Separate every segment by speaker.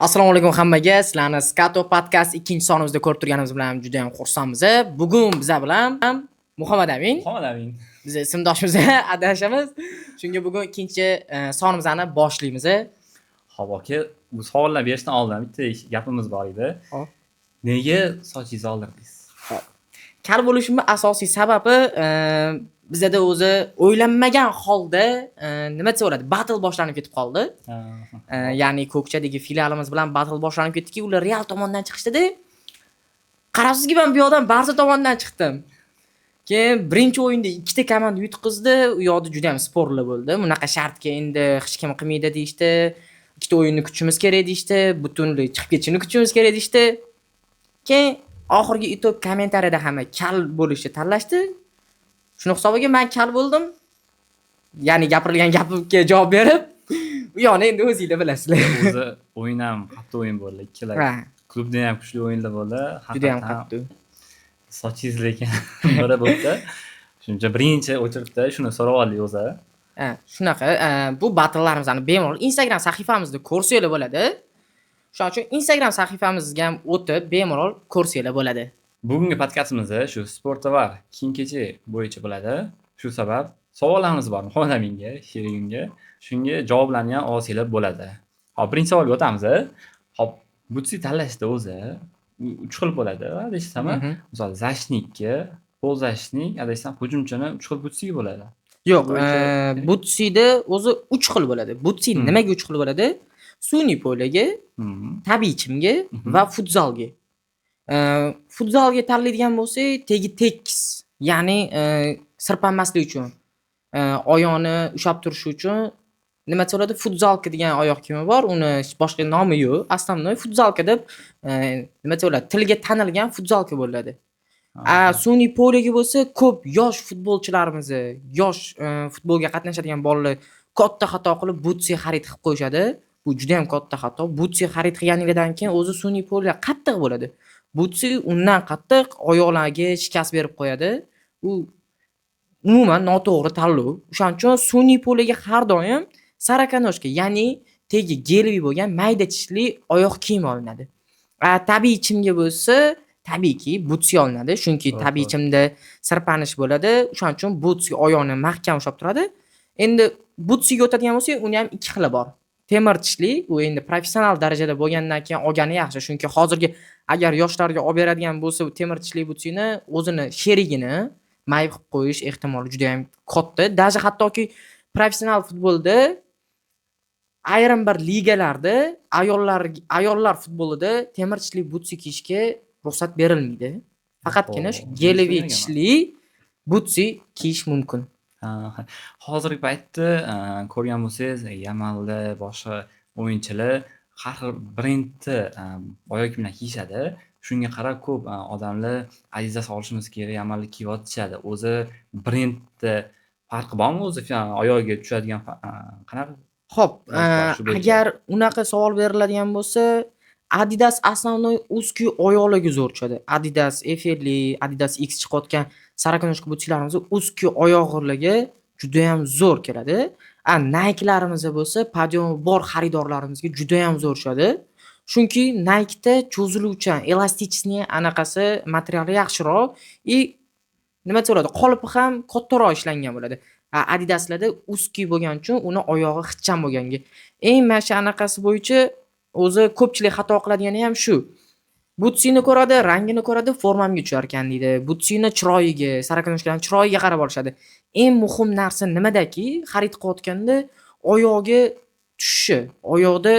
Speaker 1: Assalomu alaykum hammaga. Sizlarni Skato podcast 2-sonimizda ko'rib turganimiz bilan juda ham xursandmiz. Bugun biza bilan Muhammad Amin. Biz ismdoshimiz adashamiz. Shunga bugun ikkinchi sonimizni boshlaymiz.
Speaker 2: Hop aka, bu savollar berishdan oldin bitta gapimiz bor edi.
Speaker 1: Hop.
Speaker 2: Nega sochingizni oldirdingiz?
Speaker 1: Kal bo'lishimning asosiy sababi bizada o'zi o'ylanmagan holda nima desa bo'ladi, battle boshlanib ketib qoldi. Ya'ni Ko'kchadagi filialimiz bilan battle boshlanib ketdiki, ular Real tomondan chiqishdi-da. Qarabsizki, men bu yoqdan Barsa tomondan chiqdim. Keyin birinchi o'yinda ikkita komanda yutqizdi. U yoqda juda ham sporli bo'ldi. Bunaqa shartga endi hech kim qilmaydi deydi. Ikkita o'yinni kutishimiz kerak deydi. Butunlay chiqib ketishini kutishimiz kerak deydi. Keyin oxirgi itob kommentariyada hamma kal bo'lishni tanlashdi. Shuni hisobiga men kal bo'ldim. Ya'ni gapirilgan gapga javob berib, u yo'qni endi o'zingizlar bilasizlar.
Speaker 2: O'zi o'yin ham qattiq o'yin bo'ldi. Ikkilar klubda ham kuchli o'yinlar bo'ldi.
Speaker 1: Juda ham qattiq.
Speaker 2: Sochingiz lekin biri bo'ldi. Shuncha birinchi o'chiribdi, shuni so'rab oldik o'zi.
Speaker 1: Shunaqa, bu battlelarimizni bemalol Instagram sahifamizda ko'rsanglar bo'ladi. Shuning uchun Instagram sahifamizga ham o'tib bemalol ko'rsanglar bo'ladi.
Speaker 2: Bugungi podkastimiz shu sporttovar kiyim-kechak bo'yicha bo'ladi. Shu sabab savollarimiz bor Muhammad Aminga, sherigimga. Shunga javoblarni ham olsanglar bo'ladi. Hop, birinchi savolga o'tamiz. Hop, butsi tanlashda o'zi 3 xil bo'ladi, adashsam. Misol zashnikka, polzashnik, adashsam hujumchini 3 xil butsiga bo'ladi.
Speaker 1: Yo'q, butsida o'zi 3 xil bo'ladi. Butsi nimaga 3 xil bo'ladi? Sun'iy polaga, tabiiy chimga va futzalga. Futzalga tanlaydigan bo'lsak, tegi tekis, ya'ni sirpanmaslik uchun, oyoqni ushlab turish uchun nima bo'ladi? Futzalka degan oyoq kiyimi bor, uni boshqa nomi yo'q. Aslan futzalka deb nima bo'ladi? Tilga tanilgan futzalka bo'ladi. Sun'iy polaga bo'lsa, ko'p yosh futbolchilarimiz, yosh futbolga qatnashadigan bolalar katta xato qilib butsi xarid qilib qo'yishadi. Bu juda ham katta xato. Butsi xarid qilganingizdan keyin o'zi sun'iy pola qattiq bo'ladi. Butsi undan qattiq oyoqlarga shikast berib qo'yadi. U umuman noto'g'ri tanlov. O'shaning uchun sun'iy polaga har doim sarakanoshka, ya'ni tegi gelviy bo'lgan mayda tishli oyoq kiyim olinadi. Tabiiy chimga bo'lsa, tabiiyki butsi olinadi, chunki tabiiy chimda sirpanish bo'ladi. O'shaning uchun butsi oyoqni mahkam ushlab turadi. Endi butsiga o'tadigan bo'lsak, uni ham ikki xili bor. Temir tishli, u endi professional darajada bo'lgandan keyin olgani yaxshi, chunki hozirgi agar yoshlarga olib beradigan bo'lsa, temir tishli butsini o'zini sherigini mayib qilib qo'yish ehtimoli juda ham katta. Даже hattoki professional futbolda ayrim bir ligalarda ayollar futbolida temir tishli butsi kiyishga ruxsat berilmaydi. Faqatgina shu gelviy tishli butsi kiyish mumkin.
Speaker 2: Hozirgi paytda ko'rgan bo'lsangiz, Yamalda boshqa o'yinchilar har xil brendni oyoq kiyimlar kiyishadi. Shunga qarab ko'p odamlar Adidas olishimiz kerak, Yamalni kiyyotishadi. O'zi brendda farqi bormi o'zi oyoqga tushadigan qanaqa?
Speaker 1: Xo'p, agar unaqa savol beriladigan bo'lsa, Adidas asosiy узкий oyoqlarga zo'r tushadi. Adidas Efirli, Adidas X chiqayotgan sarakanoshka butsilarimiz узкий oyoqlarga juda ham zo'r keladi. Nike'larimiz bo'lsa, padion bor xaridorlarimizga juda ham zo'r tushadi. Chunki Nike'da cho'ziluvchan, elastichniy anaqasi materiali yaxshiroq, nima bo'ladi? Qolipi ham kattaroq ishlangan bo'ladi. Adidaslarda узкий bo'lgani uchun uni oyog'i xitchan bo'lganga. Eng mana anaqasi bo'yicha o'zi ko'pchilik xato qiladigani ham shu. Butsini ko'radi, rangini ko'radi, formamga tushar ekan deydi. Butsini chiroyiga, sarakanoshkaning chiroyiga qarab olishadi. Eng muhim narsa nimadaki, xarid qilayotganda oyog'iga tushishi. Oyoqda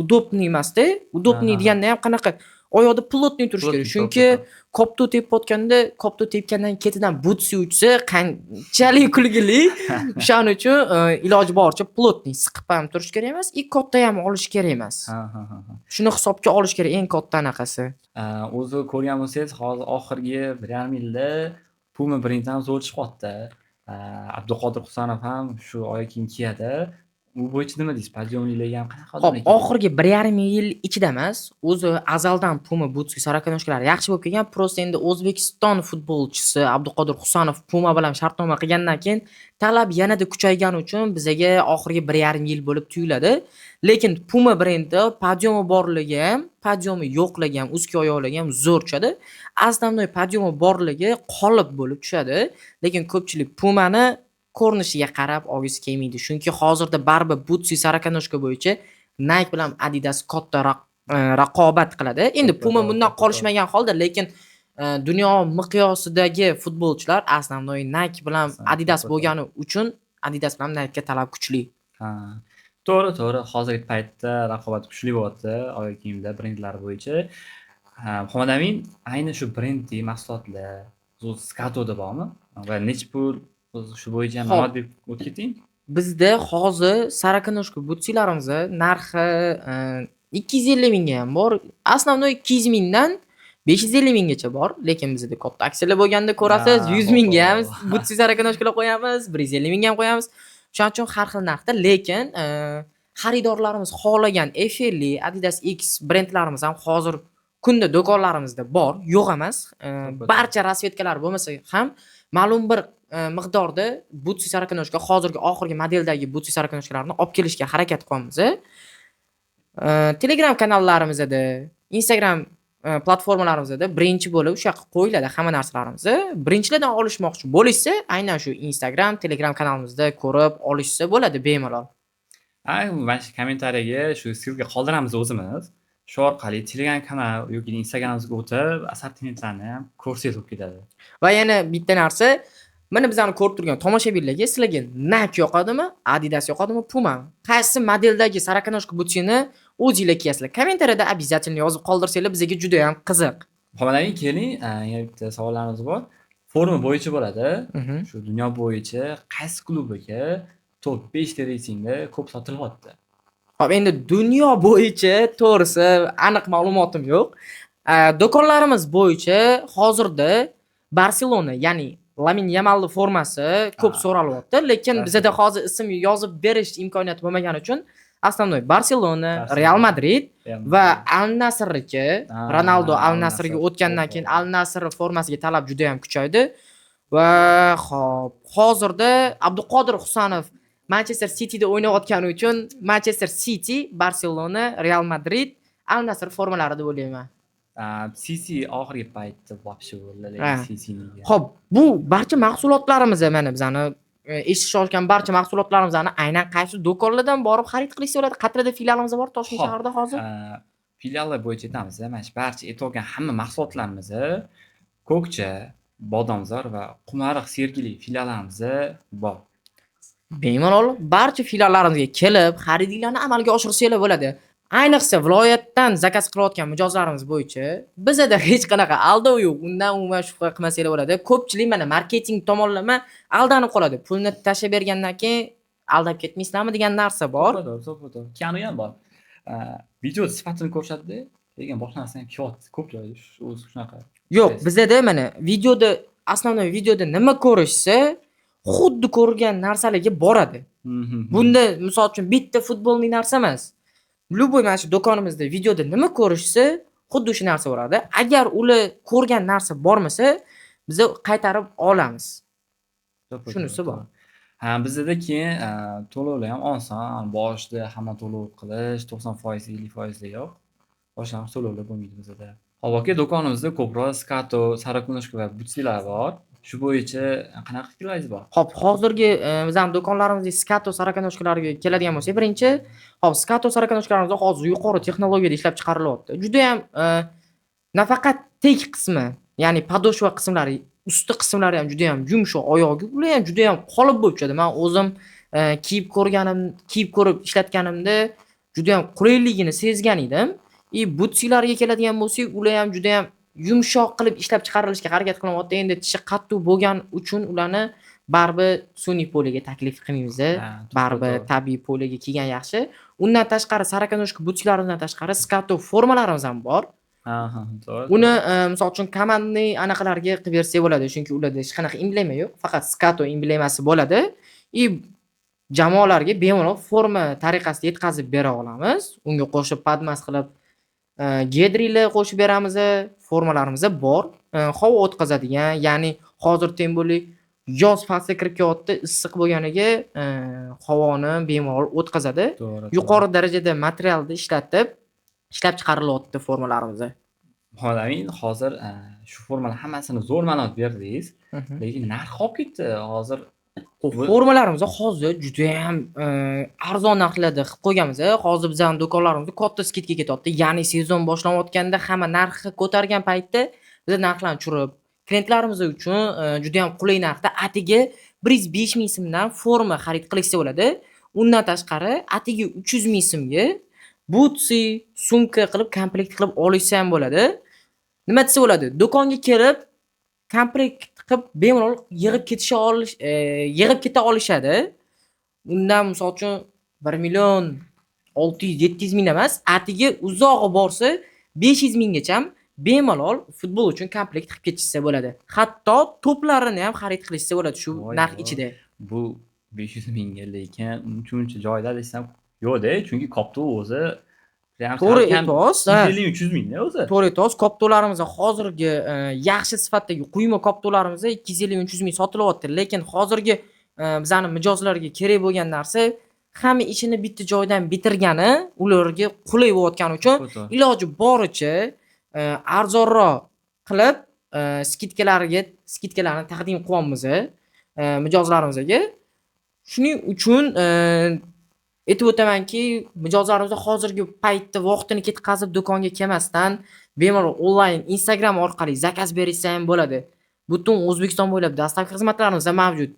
Speaker 1: udobniy emas-da. Udobniy deganda ham qanaqa? Oyoqda plotniy turish kerak. Chunki kopto tepayotganda, kopto tepgandan ketidan butsi uchsa qanchalik kulgili. O'shaning uchun iloji boricha plotniy siqib ham turish kerak emas, katta ham olish kerak emas. Shuni hisobga olish kerak, eng katta anaqasi.
Speaker 2: O'zi ko'rgan bo'lsangiz, hozir oxirgi 1,5 yilda Puma brenddan zo'r chiqyapti. Abduqodir Husanov ham shu oyoq kiyim kiyadi. u bo'yicha nima deysiz? Podiyomniyligi ham qanaqa
Speaker 1: Xo'p,
Speaker 2: odam ekan?
Speaker 1: oxirgi 1,5 yil ichida emas, o'zi azaldan Puma butsi sarakanashkalar yaxshi bo'lib kelgan. Prosta endi O'zbekiston futbolchisi Abduqodir Husanov Puma bilan shartnoma qilgandan keyin talab yanada kuchaygani uchun bizaga oxirgi 1,5 yil bo'lib tuyuladi. Lekin Puma brendi podiomi borligi ham, podiomi yo'qligi ham, ustki oyoqligi ham zo'r tushadi. Основной podiomi borligi qolib bo'lib tushadi. Lekin ko'pchilik Pumani ko'rinishiga qarab olgisi kelmaydi. Chunki hozirda baribir butsi sarakanoshka bo'yicha Nike bilan Adidas katta raqobat qiladi. Endi Puma bundan qolishmagan holda, lekin dunyo miqyosidagi futbolchilar основной Nike bilan Adidas bo'lgani uchun Adidas bilan Nike ga talab kuchli.
Speaker 2: Ha. To'g'ri. Hozirgi paytda raqobat kuchli bo'lyapti oyoq kiyimda brendlar bo'yicha. Muhammad Amin ayni shu brendli mahsulotlar Skato'da bormi? Va necha pul shu bo'yicha ham ma'lumot berib o'tib keting.
Speaker 1: Bizda hozir sarakanoshka butsilarimiz narxi 250 mingga ham bor. Основной 200 mingdan 550 minggacha bor. Lekin bizda katta aksiyalar bo'lganda ko'rasiz, 100 mingga ham butsi sarakanoshkalar qo'yamiz, 150 mingga ham qo'yamiz. Shuning uchun har xil narxda, lekin xaridorlarimiz xohlagan Effelli, Adidas X brendlarimiz ham hozir kunda do'konlarimizda bor, yo'q emas. Barcha rasvetkalar bo'lmasa ham ma'lum bir miqdorda butsi sarakanoshka, hozirgi oxirgi modeldagi butsi sarakanoshkalarni olib kelishga harakat qilamiz. Telegram kanallarimizda, Instagram platformalarimizda birinchi bo'lib o'sha qo'yiladi hamma narsalarimiz. Birinchilardan olishmoqchi bo'lishsa, aynan shu Instagram, Telegram kanalimizda ko'rib olishsa bo'ladi bemalol.
Speaker 2: Mana shu kommentariyaga shu ssilka qoldiramiz o'zimiz. Shu orqali Telegram kanal yoki Instagramimizga o'tib, assortimentlarni ham ko'rsangiz bo'lib ketadi.
Speaker 1: Va yana bitta narsa, mana bizlarni ko'rib turgan tomoshabinlarga sizlarga Nike yoqadimi, Adidas yoqadimi, Puma? Qaysi modeldagi sarakanoshka butsini o'zingizlar kiyasizlar? Kommentariyada обязательно yozib qoldirsanglar bizga juda ham qiziq.
Speaker 2: Muhammad Amin, keling, yana bitta savollarimiz bor. Forma bo'yicha bo'ladi. Shu dunyo bo'yicha qaysi klubiga top 5 ta reytingda ko'p sotilyapti?
Speaker 1: Xo'p, endi dunyo bo'yicha to'g'risi aniq ma'lumotim yo'q. Do'konlarimiz bo'yicha hozirda Barselona, ya'ni Lamin Yamalning formasi ko'p so'ralyapti, lekin bizda hozir ism yozib berish imkoniyati bo'lmagani uchun основной Barselona, Real Madrid va Al Nasrniki, Ronaldo Al Nasrga o'tgandan keyin Al Nasr formasiga talab juda ham kuchaydi. Va xo'p, hozirda Abduqodir Husanov Manchester Cityda o'ynayotgani uchun Manchester City, Barselona, Real Madrid, Al Nasr formalarida o'ylayman.
Speaker 2: City oxirgi paytda вообще bo'ldi, City'niga.
Speaker 1: Xo'p, bu barcha mahsulotlarimiz, mana bizani eshitish olgan barcha mahsulotlarimizni aynan qaysi do'konlardan borib xarid qilishsa bo'ladi? Qatrada filialimiz bor Toshkent shahrida hozir.
Speaker 2: Filiallar bo'yicha aytamiz, mana shu barcha aytgan hamma mahsulotlarimiz Ko'kcha, Bodomzor va Qumariq Sergeli filiallarimiz bor.
Speaker 1: Bemalol barcha filiallarimizga kelib, xaridinglarni amalga oshirsangiz bo'ladi. Ayniqsa viloyatdan zakaz qilayotgan mijozlarimiz bo'yicha bizda hech qanaqa aldov yo'q. Undan umuman shubha qilmasangiz bo'ladi. Ko'pchilik mana marketing tomonlama aldanib qoladi. Pulni tashlab bergandan keyin aldab ketmaysizlarmi degan narsa bor.
Speaker 2: To'g'ri. Kanu ham bor. Video sifatini ko'rsatdi, lekin boshqa narsa ham kiyapti. Ko'p joyda shunaqa.
Speaker 1: Yo'q, bizda mana videoda, основной videoda nima ko'rishsa, xuddi ko'rgan narsalarga boradi. Bunda misol uchun bitta futbolning narsa emas. Любой mana shu do'konimizda videoda nima ko'rishsa, xuddi o'sha narsa bo'ladi. Agar ular ko'rgan narsa bormasa, biz qaytarib olamiz. Shunisi bor.
Speaker 2: Bizda keyin to'lovlar ham oson. Boshida hamma to'lov qilish 90%, 50% yo'q. Boshlang'ich to'lovlar bo'lmaydi bizda. Hop, aka, do'konimizda ko'proq Skato, Sarakonoshka va butsilar bor. Shu bo'yicha qanaqa fikrlaringiz bor?
Speaker 1: Xo'p, hozirgi bizning do'konlarimizda Skato sarakanoshkalarga keladigan bo'lsak, birinchi, xo'p, Skato sarakanoshkalarimiz hozir yuqori texnologiyada ishlab chiqarilyapti. Juda ham nafaqat tek qismi, ya'ni podoshva qismlari, usti qismlari ham juda ham yumshoq, oyog'i ular ham juda ham qolib bo'lib tushadi. Men o'zim kiyib ko'rib ishlatganimda juda ham qulayligini sezgan edim. Butsilarga keladigan bo'lsak, ular ham juda ham yumshoq qilib ishlab chiqarilishga harakat qilyapti. Endi tishi qattiq bo'lgan uchun ularni baribir sun'iy poliga taklif qilmaymiz. Baribir tabiiy poliga kiygan yaxshi. Undan tashqari sarakanoshka butsilardan tashqari Skato formalarimiz ham bor.
Speaker 2: To'g'ri.
Speaker 1: Uni misol uchun komandniy anaqalarga qilib bersak bo'ladi, chunki ularda hech qanaqa emblema yo'q, faqat Skato emblemasi bo'ladi. jamoalarga bemalol forma tariqasida yetkazib bera olamiz. Unga qo'shib padmas qilib gedrilar qo'shib beramiz. Formalarimiz bor. Havo o'tkazadigan, ya'ni hozir tengburlik yoz fasli kirib kelyapti, issiq bo'lganiga havoni bemalol o'tkazadi.
Speaker 2: To'g'ri.
Speaker 1: Yuqori darajada materialda ishlab chiqarilyapti formalarimiz.
Speaker 2: Xo'jayin, hozir shu formalar hammasini zo'r ma'lumot berdingiz, lekin narxi qolib ketdi. Hozir
Speaker 1: Formalarimiz hozir juda ham arzon narxlarda qilib qo'yganmiz. Hozir bizning do'konlarimizda katta skidga ketyapti. Ya'ni sezon boshlanayotganda hamma narxi ko'targan paytda biz narxlarni tushirib, klientlarimiz uchun juda ham qulay narxda atiga 105 ming so'mdan forma xarid qilishsa bo'ladi. Undan tashqari atiga 300 ming so'mga butsi, sumka qilib komplekt qilib olishsa ham bo'ladi. Nima desa bo'ladi? Do'konga kelib komplekt qilib bemalol yig'ib keta olishadi. Undan misol uchun 1 million 600-700 ming emas, atiga uzog'i borsa 500 minggacha bemalol futbol uchun komplekt qilib ketishsa bo'ladi. Hatto to'plarini ham xarid qilishsa bo'ladi shu narx ichida.
Speaker 2: Bu 500 mingga, lekin uncha joyda desam yo'q-da, chunki Kopto o'zi
Speaker 1: to'g'ri aytasiz.
Speaker 2: 250-300 mingda o'zi.
Speaker 1: To'g'ri aytasiz. Koptolarimiz hozirgi yaxshi sifatdagi quyma koptolarimiz 250-300 ming sotilyapti, lekin hozirgi bizning mijozlarga kerak bo'lgan narsa hamma ishini bitta joydan bitirgani, ularga qulay bo'layotgani uchun iloji boricha arzonroq qilib skidkalarni taqdim qilyapmiz mijozlarimizga. Shuning uchun aytib o'tamanki, mijozlarimiz hozirgi paytda vaqtini ketkazib do'konga kelmasdan bemalol onlayn Instagram orqali zakaz berishsa ham bo'ladi. Butun O'zbekiston bo'ylab dastlabki xizmatlarimiz mavjud.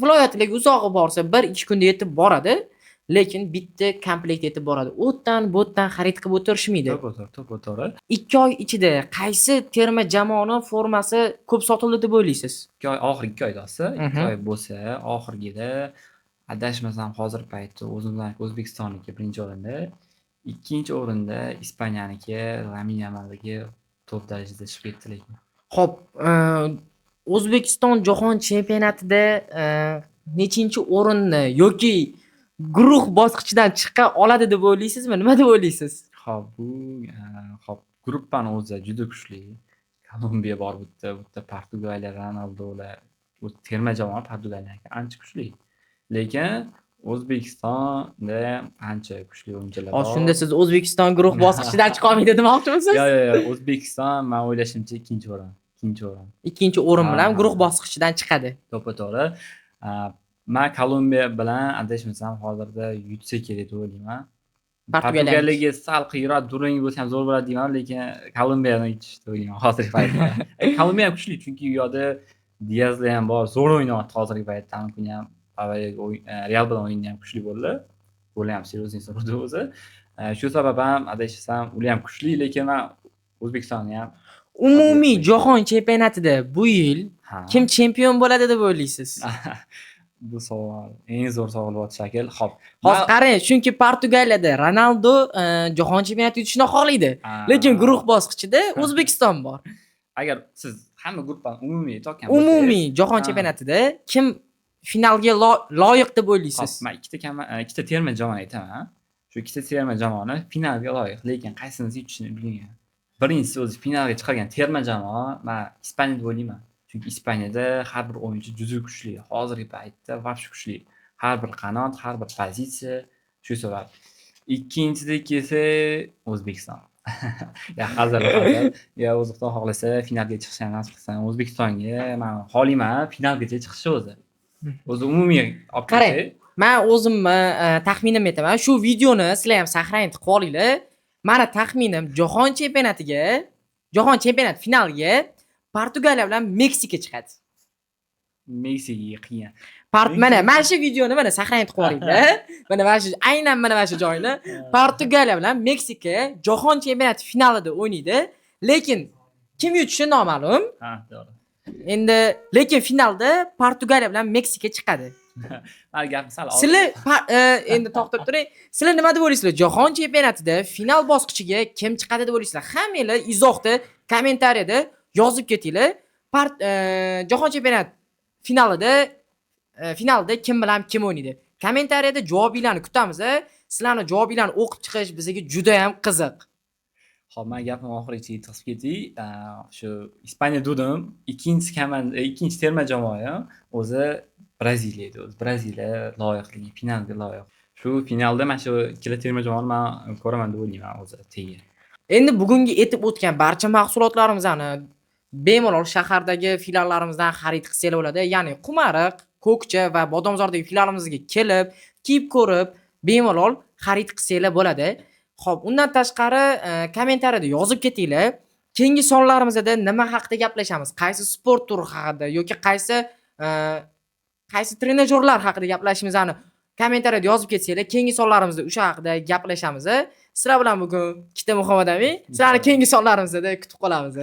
Speaker 1: Viloyatlarga uzog'i borsa 1-2 kunda yetib boradi, lekin bitta komplekt yetib boradi. O'tdan bo'tdan xarid qilib o'tirishmaydi.
Speaker 2: To'g'ri.
Speaker 1: 2 oy ichida qaysi terma jamoani formasi ko'p sotildi deb o'ylaysiz?
Speaker 2: 2 oy, oxirgi 2 oydasi, 2 oy bo'lsa, oxirgida adashmasam hozir paytda O'zbekistonniki birinchi o'rinda, ikkinchi o'rinda Ispaniyanniki, Lamine Yamal'dagi top darajada chiqib ketdi lekin.
Speaker 1: Xo'p, O'zbekiston jahon chempionatida nechinchi o'rinni yoki guruh bosqichidan chiqa oladi deb o'ylaysizmi? Nima deb o'ylaysiz?
Speaker 2: Xo'p, gruppani o'zi juda kuchli. Kolumbiya bor bu yerda, Portugaliya, Ronaldolar, bu terma jamoa Portugaliyaki ancha kuchli. Lekin O'zbekistonda ancha kuchli o'yinchilar bor.
Speaker 1: Shunda siz O'zbekiston guruh bosqichidan chiqa olmaydi demoqchimisiz?
Speaker 2: Yo'q, O'zbekiston men o'ylashimcha ikkinchi o'rin.
Speaker 1: Ikkinchi o'rin bilan guruh bosqichidan chiqadi.
Speaker 2: To'g'ri. Men Kolumbiya bilan adashmasam hozirda yutsa kerak deb o'ylayman. Portugaliyaga sal qiyroq durang bo'lsa ham zo'r bo'ladi deyman, lekin Kolumbiyani yutishni o'ylayman hozirgi paytda. Kolumbiya ham kuchli, chunki u yoqda Diazlar ham bor, zo'r o'ynayapti hozirgi paytda. Kuni ham Real bilan o'yinda ham kuchli bo'ldi. Gol ham seriyosniy urdi o'zi. Shu sabab ham adashsam, ular ham kuchli, lekin men O'zbekistonni ham
Speaker 1: umumiy jahon chempionatida bu yil kim chempion bo'ladi deb o'ylaysiz?
Speaker 2: Bu savol eng zo'r savol bo'ldi shakl. Xo'p.
Speaker 1: Hozir qarang, chunki Portugaliyada Ronaldo jahon chempionati yutishni xohlaydi, lekin guruh bosqichida O'zbekiston bor.
Speaker 2: Agar siz hamma guruhdan umumiy topgan bo'lsangiz,
Speaker 1: umumiy jahon chempionatida kim finalga loyiq deb o'ylaysiz?
Speaker 2: Men ikkita terma jamoani aytaman. Shu ikkita terma jamoani finalga loyiq, lekin qaysinisi yutishini bilmayman. Birinchisi o'zi finalga chiqargan terma jamoa men Ispaniya deb o'ylayman. Chunki Ispaniyada har bir o'yinchi juda kuchli. Hozirgi paytda vobshe kuchli. Har bir qanot, har bir pozitsiya. Shu sabab. Ikkinchisida kelsa O'zbekiston. Hozir O'zbekiston xohlasa finalga chiqishni nasib qilsa, O'zbekistonga men xohlayman finalgacha chiqishi o'zi. O'zi umumiy olib
Speaker 1: qarang, men o'zimni taxminimni aytaman. Shu videoni sizlar ham saqlanib qilib olinglar. Meni taxminim jahon chempionat finaliga Portugaliya bilan Meksika chiqadi.
Speaker 2: Meksikaga qiyin.
Speaker 1: Mana shu videoni saqlanib qilib olinglar. Aynan mana shu joyni Portugaliya bilan Meksika jahon chempionati finalida o'ynaydi, lekin kim yutishi noma'lum.
Speaker 2: To'g'ri.
Speaker 1: Endi lekin finalda Portugaliya bilan Meksika chiqadi. Sizlar endi to'xtab turing. Sizlar nima deb o'ylaysizlar? Jahon chempionatida final bosqichiga kim chiqadi deb o'ylaysizlar? Hammanglar izohda, kommentariyada yozib ketinglar. Jahon chempionat finalida kim bilan kim o'ynaydi? kommentariyada javobinglarni kutamiz. Sizlarning javobinglarni o'qib chiqish bizga juda ham qiziq.
Speaker 2: Hop, men gapni oxirigacha yetkazib ketay. Shu Ispaniya dudim, ikkinchi terma jamoa o'zi Braziliya edi. O'zi Braziliya loyiqligi, finalga loyiq. Shu finalda mana shu ikkala terma jamoani men ko'raman deb o'ylayman o'zi tegi.
Speaker 1: Endi bugungi aytib o'tgan barcha mahsulotlarimizni bemalol shahardagi filiallarimizdan xarid qilsanglar bo'ladi. Ya'ni Qumariq, Ko'kcha va Bodomzordagi filialimizga kelib, kiyib ko'rib, bemalol xarid qilsanglar bo'ladi. Xo'p, undan tashqari kommentariyada yozib ketinglar. Keyingi sonlarimizda nima haqida gaplashamiz? Qaysi sport turi haqida yoki qaysi trenajyorlar haqida gaplashishimizni kommentariyada yozib ketsanglar, keyingi sonlarimizda o'sha haqida gaplashamiz. Sizlar bilan bugun ikkita muhim odamiy. Sizlarni keyingi sonlarimizda kutib qolamiz.